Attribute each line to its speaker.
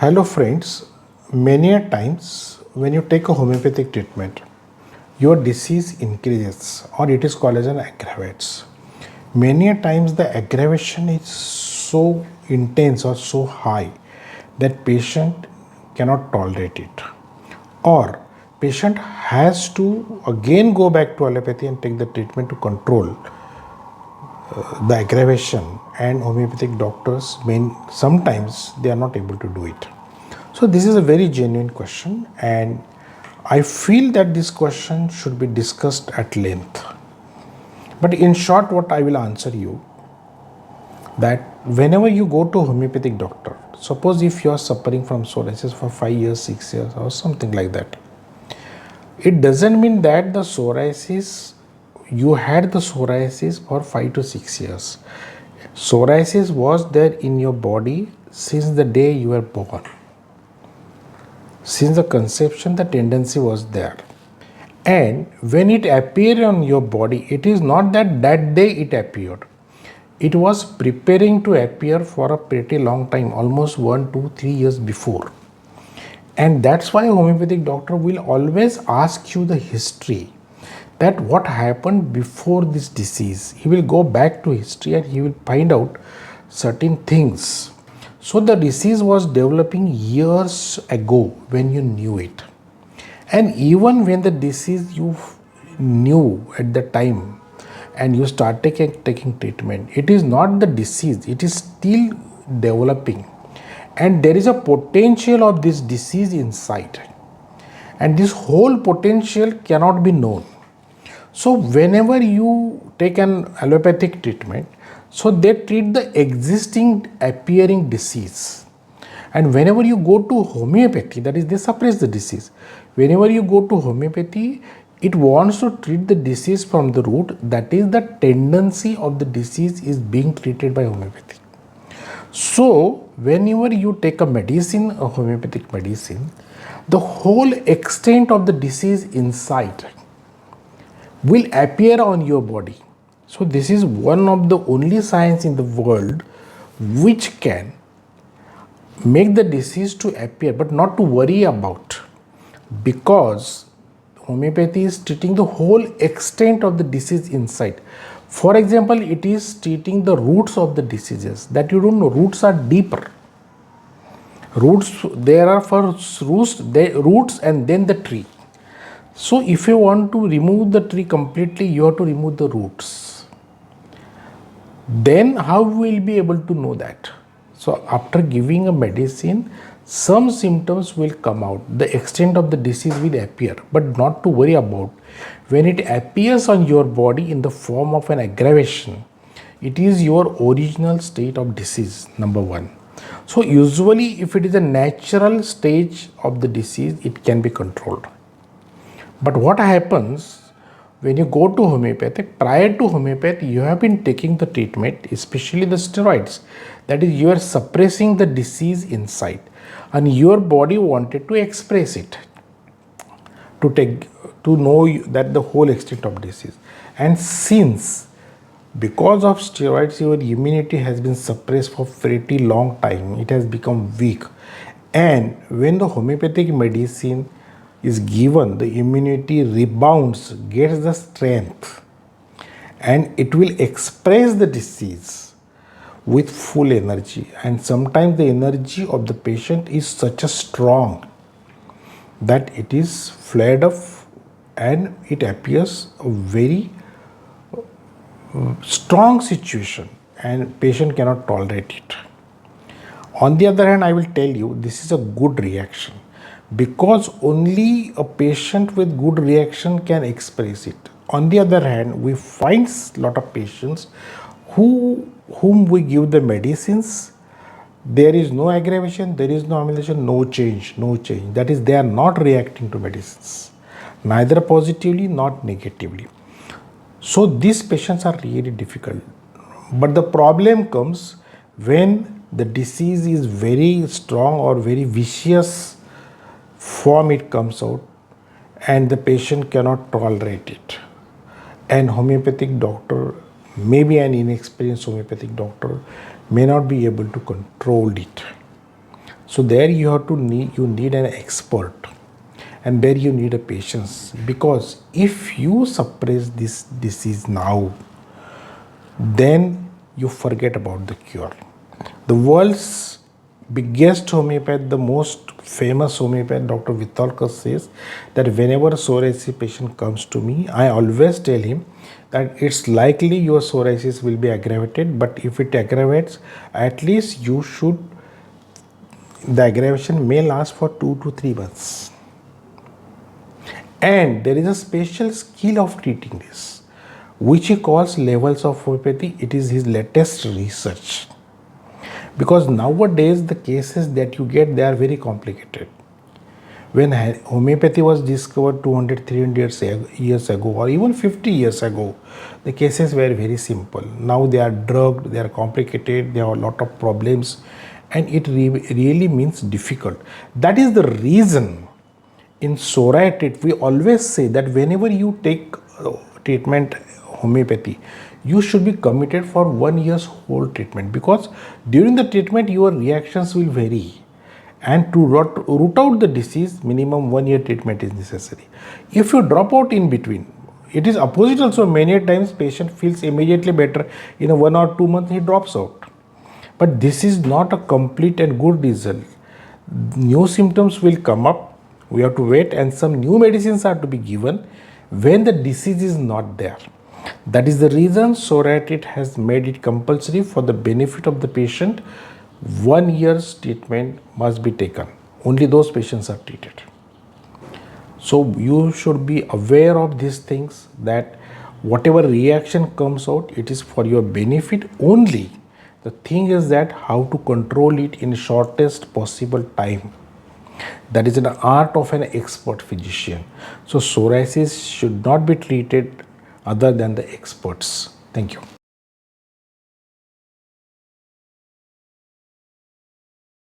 Speaker 1: Hello friends, many a times when you take a homeopathic treatment, your disease increases or it is called as an aggravates. Many a times the aggravation is so intense or so high that patient cannot tolerate it, or patient has to again go back to allopathy and take the treatment to control the aggravation, and homeopathic doctors sometimes they are not able to do it. So this is a very genuine question, and I feel that this question should be discussed at length. But in short, what I will answer you, that whenever you go to homeopathic doctor, suppose if you are suffering from psoriasis for 5 years, 6 years or something like that, it doesn't mean that you had the psoriasis for 5 to 6 years. Psoriasis was there in your body since the day you were born. Since the conception, the tendency was there. And when it appeared on your body, it is not that that day it appeared. It was preparing to appear for a pretty long time, almost 1, 2, 3 years before. And that's why a homeopathic doctor will always ask you the history, that what happened before this disease. He will go back to history and he will find out certain things. So the disease was developing years ago when you knew it. And even when the disease you knew at the time and you start taking treatment, it is not the disease, it is still developing. And there is a potential of this disease inside. And this whole potential cannot be known. So whenever you take an allopathic treatment, so they treat the existing appearing disease. And whenever you go to homeopathy, that is, they suppress the disease. Whenever you go to homeopathy, it wants to treat the disease from the root. That is, the tendency of the disease is being treated by homeopathy. So whenever you take a medicine, a homeopathic medicine, the whole extent of the disease inside will appear on your body. So this is one of the only science in the world which can make the disease to appear but not to worry about, because homeopathy is treating the whole extent of the disease inside. For example, it is treating the roots of the diseases that you don't know. Roots are deeper. Roots, there are for roots and then the tree. So if you want to remove the tree completely, you have to remove the roots. Then how will be able to know that? So after giving a medicine, some symptoms will come out. The extent of the disease will appear, but not to worry about. When it appears on your body in the form of an aggravation, it is your original state of disease, number one. So usually if it is a natural stage of the disease, it can be controlled. But what happens when you go to homeopathic, prior to homeopathy, you have been taking the treatment, especially the steroids. That is, you are suppressing the disease inside and your body wanted to express it, to know that the whole extent of disease. And since because of steroids, your immunity has been suppressed for pretty long time, it has become weak. And when the homeopathic medicine is given, the immunity rebounds, gets the strength, and it will express the disease with full energy. And sometimes the energy of the patient is such a strong that it is flared up and it appears a very strong situation and patient cannot tolerate it. On the other hand, I will tell you, this is a good reaction, because only a patient with good reaction can express it. On the other hand, we find a lot of patients whom we give the medicines, there is no aggravation, there is no amelioration, no change. That is, they are not reacting to medicines, neither positively nor negatively. So these patients are really difficult. But the problem comes when the disease is very strong or very vicious form it comes out and the patient cannot tolerate it. And homeopathic doctor, maybe an inexperienced homeopathic doctor, may not be able to control it. So there you need an expert, and there you need a patience, because if you suppress this disease now, then you forget about the cure. The world's biggest homeopath, the most famous homeopath, Dr. Vithalkar, says that whenever a psoriasis patient comes to me, I always tell him that it's likely your psoriasis will be aggravated, but if it aggravates, at least the aggravation may last for 2 to 3 months. And there is a special skill of treating this, which he calls levels of homeopathy. It is his latest research. Because nowadays the cases that you get, they are very complicated. When homeopathy was discovered 200, 300 years ago, or even 50 years ago, the cases were very simple. Now they are drugged, they are complicated, they have a lot of problems, and it really means difficult. That is the reason in psoriasis we always say that whenever you take treatment homeopathy, you should be committed for 1 year's whole treatment, because during the treatment your reactions will vary, and to root out the disease, minimum 1 year treatment is necessary. If you drop out in between, it is opposite also. Many times patient feels immediately better, in a 1 or 2 months he drops out. But this is not a complete and good result. New symptoms will come up, we have to wait, and some new medicines are to be given when the disease is not there. That is the reason psoriasis has made it compulsory for the benefit of the patient. 1 year's treatment must be taken. Only those patients are treated. So you should be aware of these things, that whatever reaction comes out, it is for your benefit only. The thing is that how to control it in shortest possible time. That is an art of an expert physician. So psoriasis should not be treated other than the experts. Thank you.